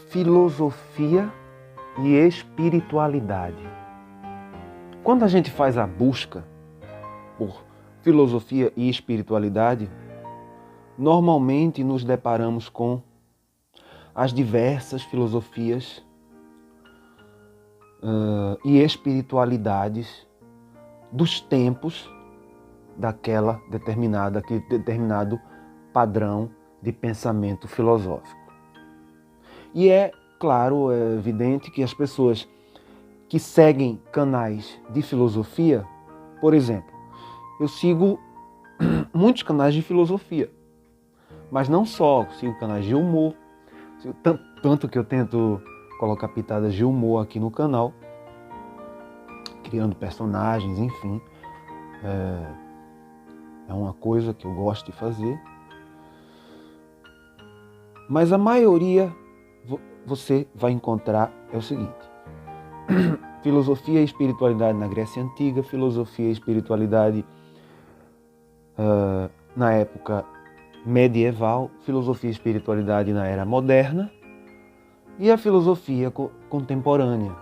filosofia e espiritualidade. Quando a gente faz a busca por filosofia e espiritualidade, normalmente nos deparamos com as diversas filosofias e espiritualidades dos tempos daquele determinado padrão de pensamento filosófico. E é claro, é evidente que as pessoas que seguem canais de filosofia, por exemplo, eu sigo muitos canais de filosofia, mas não só, sigo canais de humor, tanto que eu tento colocar pitadas de humor aqui no canal, criando personagens, enfim. É uma coisa que eu gosto de fazer. Mas a maioria você vai encontrar é o seguinte: filosofia e espiritualidade na Grécia Antiga, filosofia e espiritualidade na época medieval, filosofia e espiritualidade na era moderna e a filosofia contemporânea,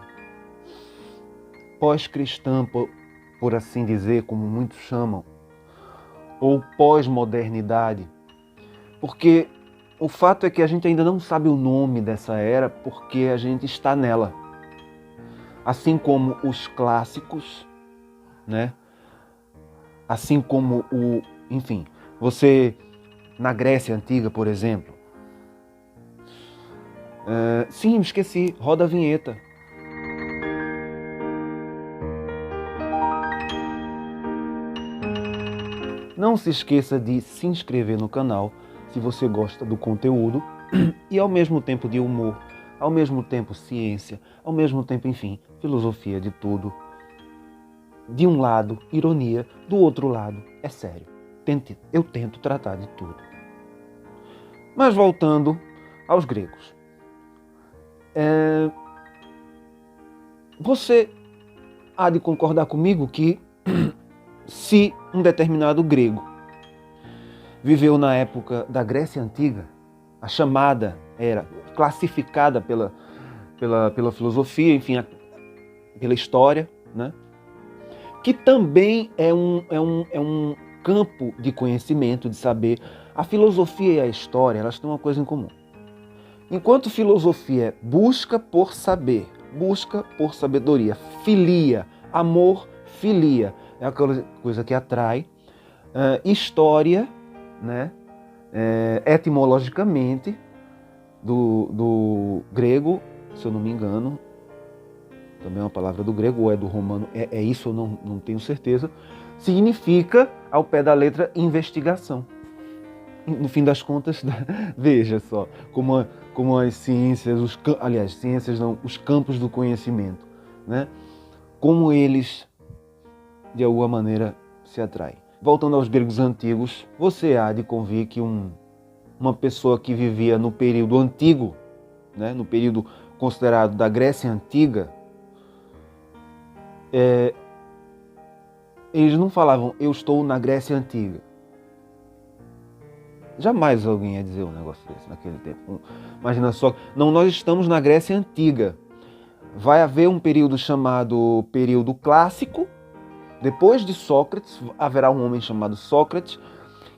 pós-cristã, por assim dizer, como muitos chamam, ou pós-modernidade, porque o fato é que a gente ainda não sabe o nome dessa era porque a gente está nela. Assim como os clássicos, né? Assim como enfim, você na Grécia Antiga, por exemplo. Sim, esqueci, roda a vinheta. Não se esqueça de se inscrever no canal se você gosta do conteúdo e ao mesmo tempo de humor, ao mesmo tempo ciência, ao mesmo tempo, enfim, filosofia de tudo. De um lado, ironia, do outro lado, é sério. Eu tento tratar de tudo. Mas voltando aos gregos. Você há de concordar comigo que se um determinado grego viveu na época da Grécia Antiga, a chamada era classificada pela filosofia, enfim, pela história, né? Que também é um campo de conhecimento, de saber. A filosofia e a história, elas têm uma coisa em comum. Enquanto filosofia é busca por saber, busca por sabedoria, filia, amor, filia, é aquela coisa que atrai. História, né? Etimologicamente, do grego, se eu não me engano, também é uma palavra do grego, ou é do romano, é isso, eu não tenho certeza, significa, ao pé da letra, investigação. No fim das contas, veja só, como as ciências, os campos do conhecimento, né? Como eles, de alguma maneira, se atraem. Voltando aos gregos antigos, você há de convir que uma pessoa que vivia no período antigo, né, no período considerado da Grécia Antiga, eles não falavam, eu estou na Grécia Antiga. Jamais alguém ia dizer um negócio desse naquele tempo. Imagina só, não, nós estamos na Grécia Antiga. Vai haver um período chamado período clássico. Depois de Sócrates, haverá um homem chamado Sócrates.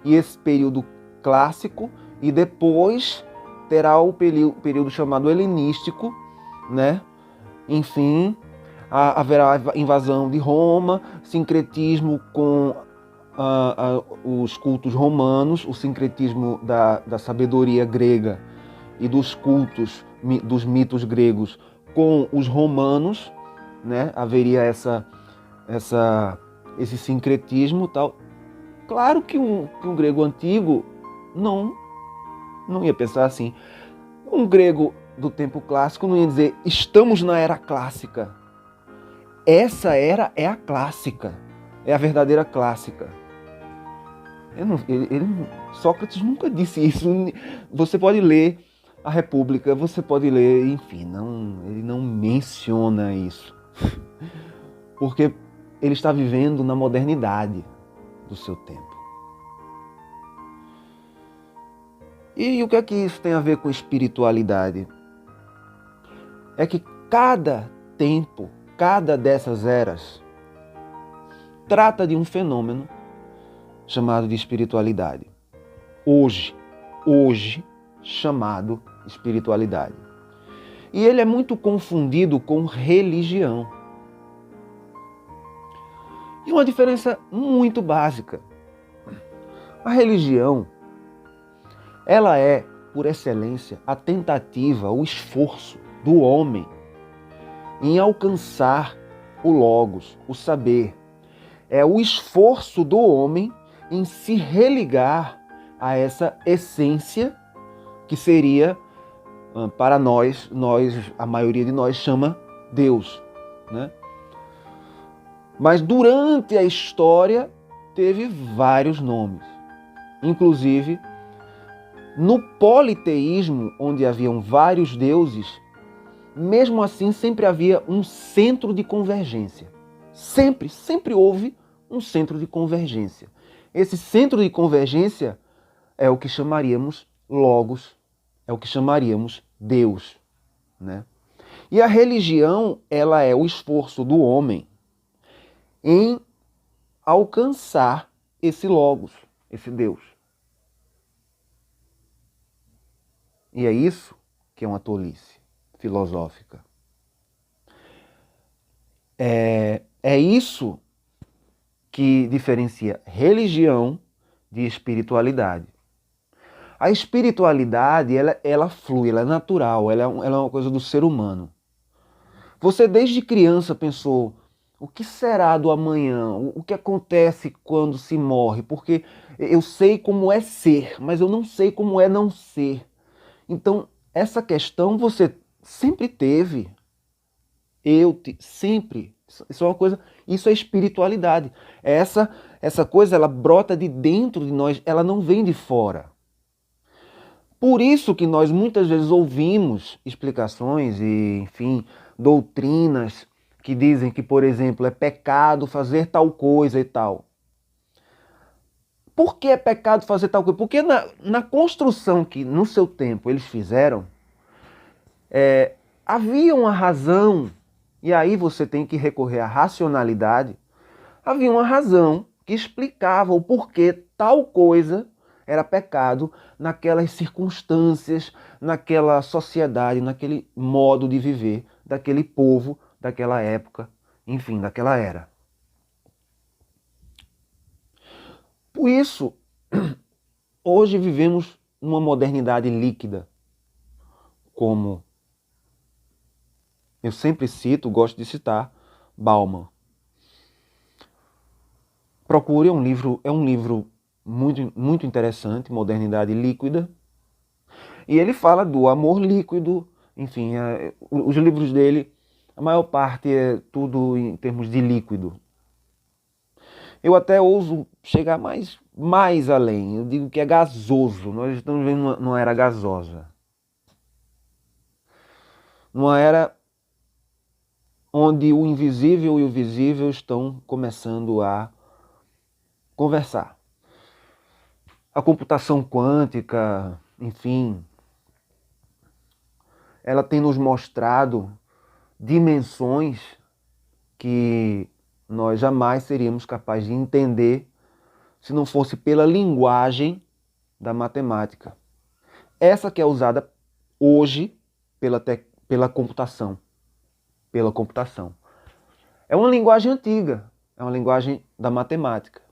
E esse período clássico, e depois terá o período chamado helenístico, né? Enfim, haverá invasão de Roma, sincretismo com os cultos romanos, o sincretismo da sabedoria grega e dos cultos, dos mitos gregos com os romanos, né? Haveria esse sincretismo tal. Claro que um grego antigo não ia pensar assim. Um grego do tempo clássico não ia dizer, estamos na era clássica. Essa era é a clássica, é a verdadeira clássica. Sócrates nunca disse isso. Você pode ler a República, você pode ler, enfim, ele não menciona isso. Porque ele está vivendo na modernidade do seu tempo. E o que é que isso tem a ver com espiritualidade? é que cada tempo, cada dessas eras, trata de um fenômeno chamado de espiritualidade. Hoje chamado espiritualidade. E ele é muito confundido com religião. E uma diferença muito básica. A religião, ela é, por excelência, a tentativa, o esforço do homem em alcançar o logos, o saber. É o esforço do homem em se religar a essa essência que seria, para nós, a maioria de nós chama Deus, né? Mas durante a história teve vários nomes. Inclusive, no politeísmo, onde haviam vários deuses, mesmo assim sempre havia um centro de convergência. Sempre houve um centro de convergência. Esse centro de convergência é o que chamaríamos Logos, é o que chamaríamos Deus, né? E a religião, ela é o esforço do homem em alcançar esse Logos, esse Deus. E é isso que é uma tolice filosófica. É isso que diferencia religião de espiritualidade. A espiritualidade, ela flui, ela é natural, ela é uma coisa do ser humano. Você desde criança pensou, o que será do amanhã? O que acontece quando se morre? Porque eu sei como é ser, mas eu não sei como é não ser. Então, essa questão você sempre teve. Sempre. Isso é uma coisa, isso é espiritualidade. Essa coisa, ela brota de dentro de nós, ela não vem de fora. Por isso que nós muitas vezes ouvimos explicações e, enfim, doutrinas que dizem que, por exemplo, é pecado fazer tal coisa e tal. Por que é pecado fazer tal coisa? Porque na construção que no seu tempo eles fizeram, havia uma razão, e aí você tem que recorrer à racionalidade, havia uma razão que explicava o porquê tal coisa era pecado naquelas circunstâncias, naquela sociedade, naquele modo de viver daquele povo, daquela época, enfim, daquela era. Por isso, hoje vivemos uma modernidade líquida, como eu sempre cito, gosto de citar, Bauman. Procure, é um livro muito interessante, Modernidade Líquida. E ele fala do amor líquido, enfim, os livros dele, a maior parte é tudo em termos de líquido. Eu até ouso chegar mais além, eu digo que é gasoso, nós estamos vivendo numa era gasosa. Numa era onde o invisível e o visível estão começando a conversar. A computação quântica, enfim, ela tem nos mostrado dimensões que nós jamais seríamos capazes de entender se não fosse pela linguagem da matemática. Essa que é usada hoje pela computação. É uma linguagem antiga, é uma linguagem da matemática,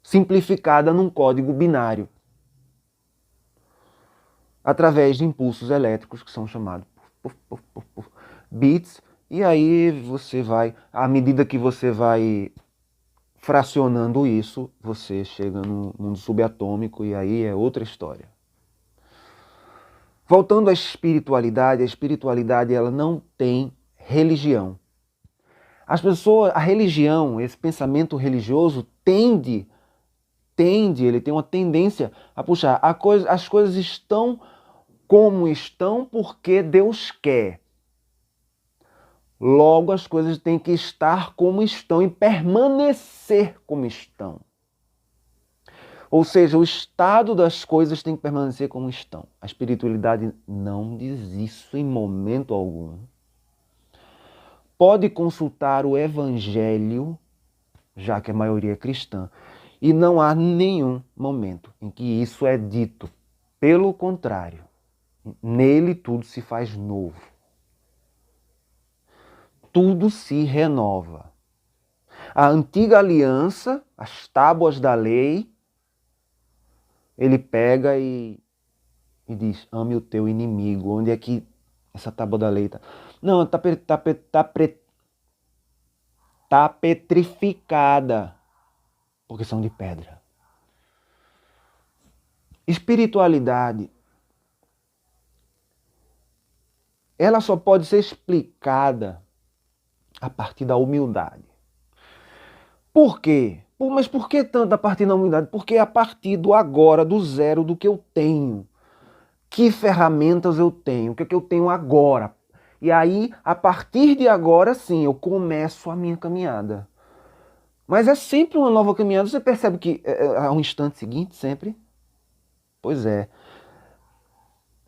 simplificada num código binário, através de impulsos elétricos que são chamados por bits, e aí você vai, à medida que você vai fracionando isso, você chega no mundo subatômico e aí é outra história. Voltando à espiritualidade, a espiritualidade ela não tem religião. As pessoas, a religião, esse pensamento religioso ele tem uma tendência a puxar. As coisas estão como estão porque Deus quer. Logo, as coisas têm que estar como estão e permanecer como estão. Ou seja, o estado das coisas tem que permanecer como estão. A espiritualidade não diz isso em momento algum. Pode consultar o Evangelho, já que a maioria é cristã, e não há nenhum momento em que isso é dito. Pelo contrário, nele tudo se faz novo. Tudo se renova. A antiga aliança, as tábuas da lei, ele pega e diz, ame o teu inimigo. Onde é que essa tábua da lei está? Não, tá petrificada, porque são de pedra. Espiritualidade, ela só pode ser explicada a partir da humildade. Por quê? Mas por que tanto a partir da humildade? Porque é a partir do agora, do zero, do que eu tenho. Que ferramentas eu tenho? O que é que eu tenho agora? E aí, a partir de agora, sim, eu começo a minha caminhada. Mas é sempre uma nova caminhada. Você percebe que é um instante seguinte, sempre? Pois é.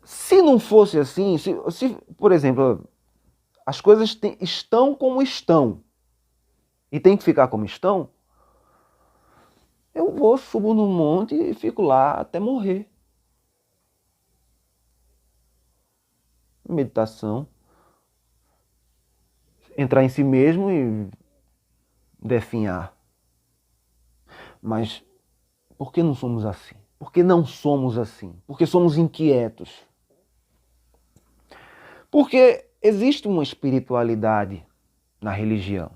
Se não fosse assim, se por exemplo, as coisas estão como estão e tem que ficar como estão, eu vou, subo num monte e fico lá até morrer. Meditação. Entrar em si mesmo e definhar. Mas por que não somos assim? Por que não somos assim? Porque somos inquietos. Porque existe uma espiritualidade na religião.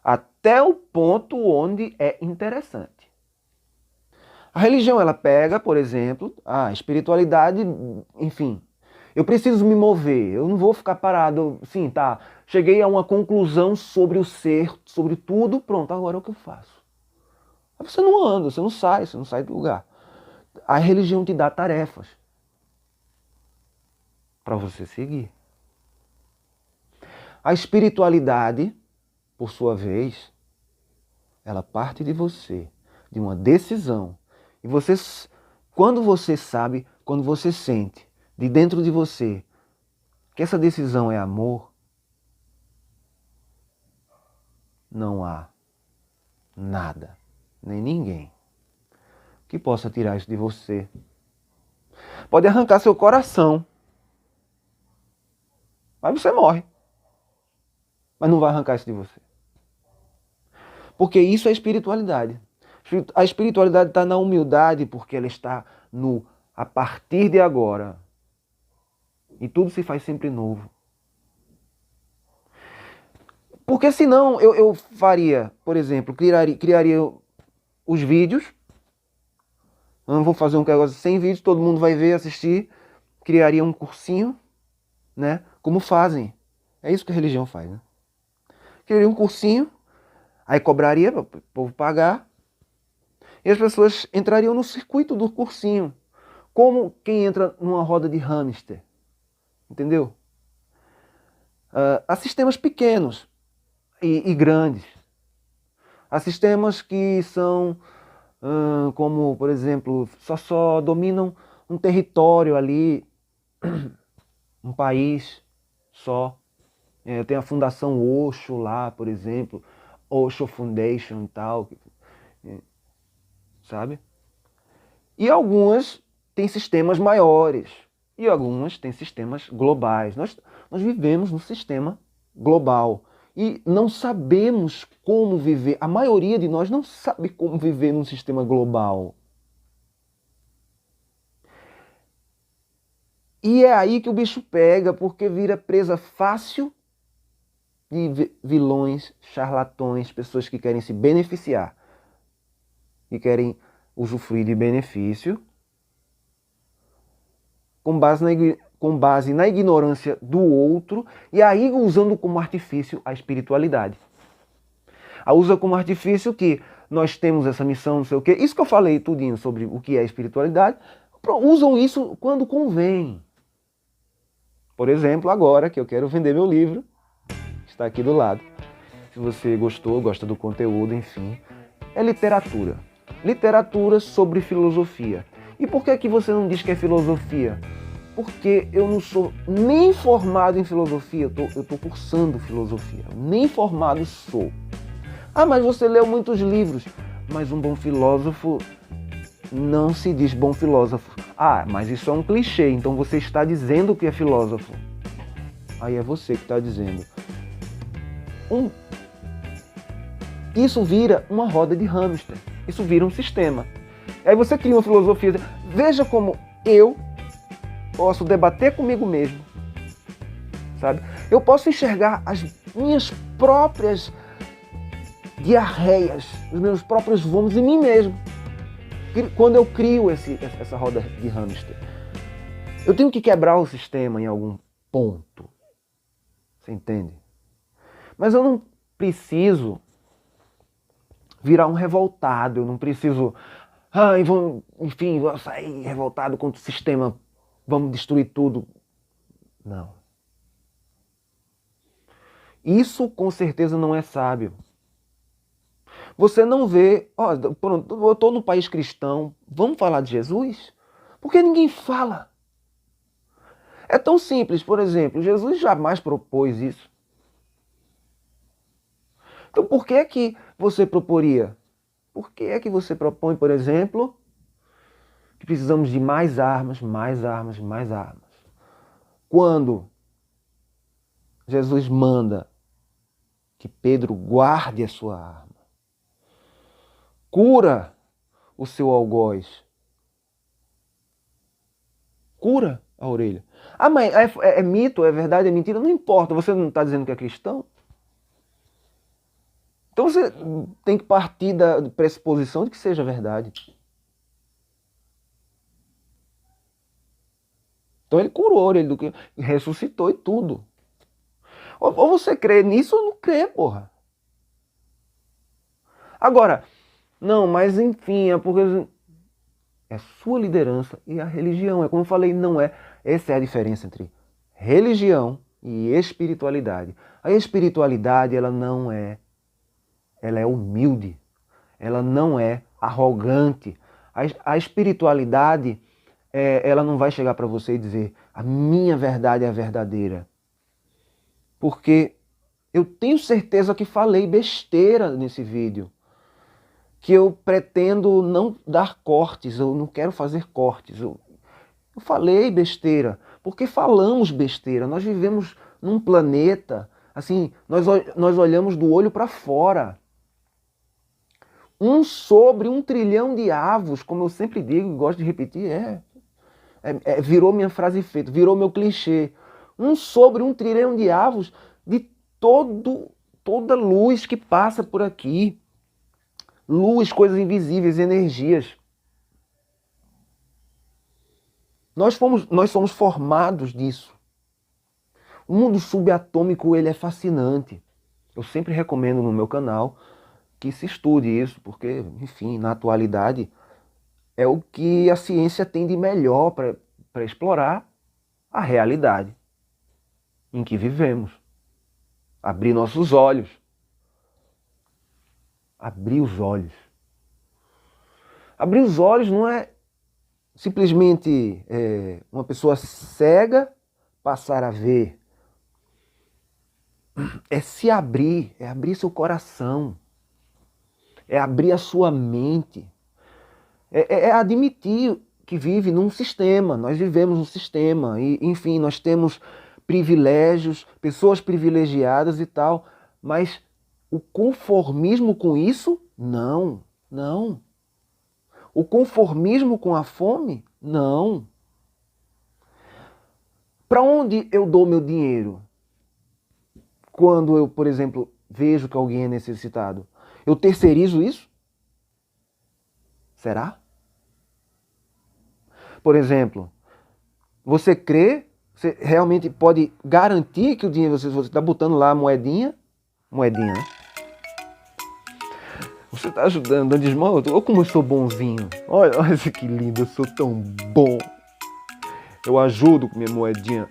Até o ponto onde é interessante. A religião, ela pega, por exemplo, a espiritualidade, enfim, eu preciso me mover, eu não vou ficar parado, sim, tá, cheguei a uma conclusão sobre o ser, sobre tudo, pronto, agora é o que eu faço. Aí você não anda, você não sai do lugar. A religião te dá tarefas para você seguir. A espiritualidade, por sua vez, ela parte de você, de uma decisão. E você, quando você sabe, quando você sente de dentro de você que essa decisão é amor, não há nada, nem ninguém que possa tirar isso de você. Pode arrancar seu coração, mas você morre. Mas não vai arrancar isso de você. Porque isso é espiritualidade. A espiritualidade está na humildade porque ela está no a partir de agora. E tudo se faz sempre novo. Porque senão eu faria, por exemplo, criaria os vídeos. Eu vou fazer um negócio sem vídeos, todo mundo vai ver, assistir. Criaria um cursinho, né? Como fazem. É isso que a religião faz, né? Criaria um cursinho, aí cobraria para o povo pagar. E as pessoas entrariam no circuito do cursinho. Como quem entra numa roda de hamster. Entendeu? Há sistemas pequenos e grandes. Há sistemas que são como, por exemplo, só dominam um território ali, um país só. Tem a Fundação Osho lá, por exemplo, Osho Foundation e tal, sabe? E algumas têm sistemas maiores e algumas têm sistemas globais. Nós vivemos num sistema global e não sabemos como viver. A maioria de nós não sabe como viver num sistema global. E é aí que o bicho pega, porque vira presa fácil de vilões, charlatões, pessoas que querem se beneficiar, que querem usufruir de benefício, com base na ignorância do outro, e aí usando como artifício a espiritualidade. A usa como artifício que nós temos essa missão, não sei o quê. Isso que eu falei tudinho sobre o que é espiritualidade, usam isso quando convém. Por exemplo, agora que eu quero vender meu livro, está aqui do lado. Se você gostou, gosta do conteúdo, enfim, é literatura. literatura sobre filosofia. E por que você não diz que é filosofia? Porque eu não sou nem formado em filosofia, eu tô cursando filosofia, nem formado sou. Ah, mas você leu muitos livros. Mas um bom filósofo não se diz bom filósofo. Ah, mas isso é um clichê, então você está dizendo que é filósofo. Aí é você que está dizendo. Isso vira uma roda de hamster. Isso vira um sistema. Aí você cria uma filosofia. Veja como eu posso debater comigo mesmo. Sabe? Eu posso enxergar as minhas próprias diarreias, os meus próprios vômitos em mim mesmo. Quando eu crio essa roda de hamster. Eu tenho que quebrar o sistema em algum ponto. Você entende? Mas eu não preciso virar um revoltado, eu não preciso, enfim, vou sair revoltado contra o sistema, vamos destruir tudo. Não. Isso com certeza não é sábio. Você não vê, pronto, eu estou no país cristão, vamos falar de Jesus? Porque ninguém fala. É tão simples, por exemplo, Jesus jamais propôs isso. Então por que é que você proporia? Por que é que você propõe, por exemplo, que precisamos de mais armas, mais armas, mais armas? Quando Jesus manda que Pedro guarde a sua arma, cura o seu algoz, cura a orelha. Ah, mas é mito, é verdade, é mentira? Não importa, você não está dizendo que é cristão? Então você tem que partir da pressuposição de que seja verdade. Então ele curou a orelha do que ressuscitou e tudo. Ou você crê nisso ou não crê, porra. Agora, não, mas enfim, é porque é sua liderança e a religião. É como eu falei, não é. Essa é a diferença entre religião e espiritualidade. A espiritualidade, ela não é. Ela é humilde. Ela não é arrogante. A espiritualidade, ela não vai chegar para você e dizer a minha verdade é a verdadeira. Porque eu tenho certeza que falei besteira nesse vídeo. Que eu pretendo não dar cortes, eu não quero fazer cortes. Eu falei besteira, porque falamos besteira. Nós vivemos num planeta, assim, nós olhamos do olho para fora. 1 sobre 1 trilhão de avos, como eu sempre digo e gosto de repetir, virou minha frase feita, virou meu clichê. 1 sobre 1 trilhão de avos de toda luz que passa por aqui. Luz, coisas invisíveis, energias. Nós somos formados disso. O mundo subatômico, ele é fascinante. Eu sempre recomendo no meu canal que se estude isso, porque, enfim, na atualidade é o que a ciência tem de melhor para explorar a realidade em que vivemos. Abrir nossos olhos. Abrir os olhos. Abrir os olhos não é simplesmente uma pessoa cega passar a ver. É se abrir, é abrir seu coração. É abrir a sua mente. É admitir que vive num sistema. Nós vivemos num sistema. E, enfim, nós temos privilégios, pessoas privilegiadas e tal. Mas o conformismo com isso? Não, não. O conformismo com a fome? Não. Para onde eu dou meu dinheiro? Quando eu, por exemplo, vejo que alguém é necessitado. Eu terceirizo isso? Será? Por exemplo, você crê, você realmente pode garantir que o dinheiro você está botando lá a moedinha, né? Você está ajudando a desmontar. Olha como eu sou bonzinho. Olha que lindo, eu sou tão bom. Eu ajudo com minha moedinha.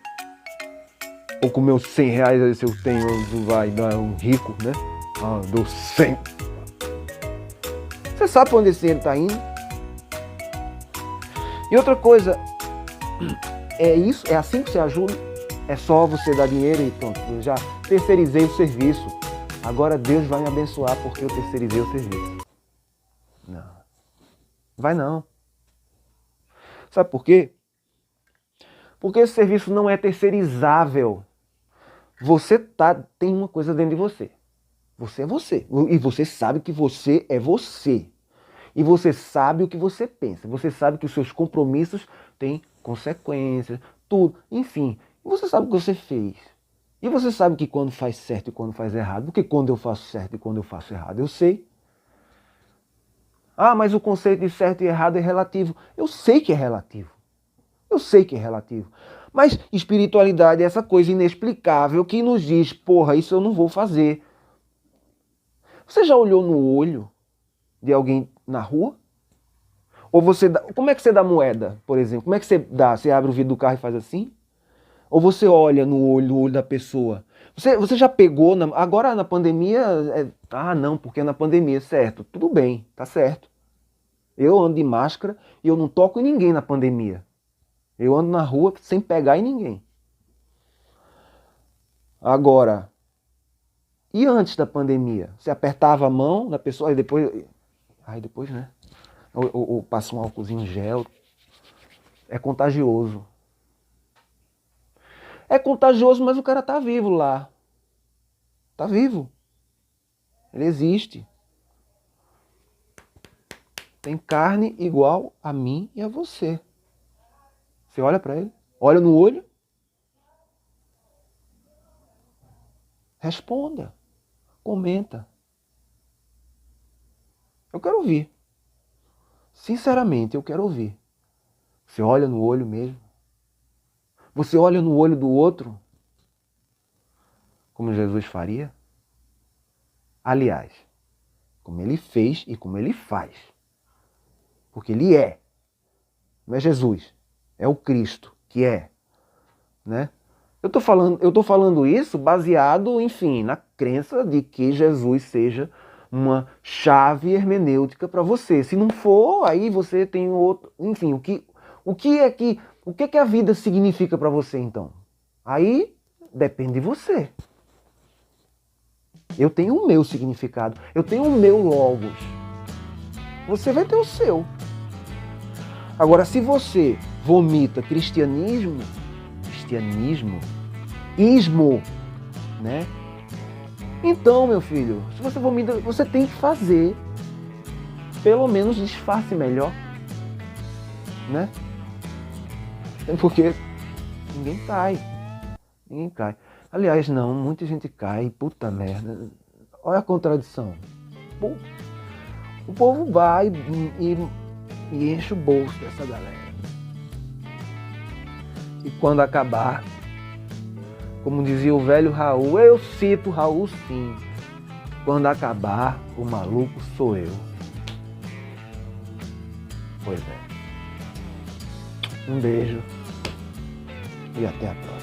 Ou com meus 100 reais, se eu tenho, vai dar um rico, né? Dou 100. Você Você sabe para onde esse dinheiro está indo. E outra coisa, é isso? É assim que você ajuda? É só você dar dinheiro e pronto, eu já terceirizei o serviço. Agora Deus vai me abençoar porque eu terceirizei o serviço. Não. Vai não. Sabe por quê? Porque esse serviço não é terceirizável. Você tem uma coisa dentro de você. Você é você. E você sabe que você é você. E você sabe o que você pensa. Você sabe que os seus compromissos têm consequências, tudo. Enfim, você sabe o que você fez. E você sabe que quando faz certo e quando faz errado. Porque quando eu faço certo e quando eu faço errado, eu sei. Ah, mas o conceito de certo e errado é relativo. Eu sei que é relativo. Eu sei que é relativo. Mas espiritualidade é essa coisa inexplicável que nos diz, porra, isso eu não vou fazer. Você já olhou no olho de alguém na rua? Ou você dá, como é que você dá moeda, por exemplo? Como é que você dá? Você abre o vidro do carro e faz assim? Ou você olha no olho da pessoa? Você já pegou, agora na pandemia, não, porque é na pandemia, certo, tudo bem, tá certo. Eu ando de máscara e eu não toco em ninguém na pandemia. Eu ando na rua sem pegar em ninguém. Agora, e antes da pandemia? Você apertava a mão da pessoa e depois... Aí depois, né? Ou passa um álcoolzinho gel. É contagioso. É contagioso, mas o cara tá vivo lá. Tá vivo. Ele existe. Tem carne igual a mim e a você. Você olha pra ele, olha no olho. Responda. Comenta. Eu quero ouvir. Sinceramente, eu quero ouvir. Você olha no olho mesmo. Você olha no olho do outro, como Jesus faria. Aliás, como ele fez e como ele faz. Porque ele é. Não é Jesus. É o Cristo que é. Né? Eu tô falando isso baseado, enfim, na crença de que Jesus seja uma chave hermenêutica para você. Se não for, aí você tem outro... Enfim, o que é que a vida significa para você, então? Aí depende de você. Eu tenho o meu significado. Eu tenho o meu logos. Você vai ter o seu. Agora, se você vomita cristianismo, ismo, né? Então, meu filho, se você vomita, você tem que fazer pelo menos disfarce melhor, né? Porque ninguém cai. Ninguém cai. Aliás, não, muita gente cai, puta merda. Olha a contradição. O povo vai e enche o bolso dessa galera. E quando acabar, como dizia o velho Raul, eu cito Raul sim. Quando acabar, o maluco sou eu. Pois é. Um beijo e até a próxima.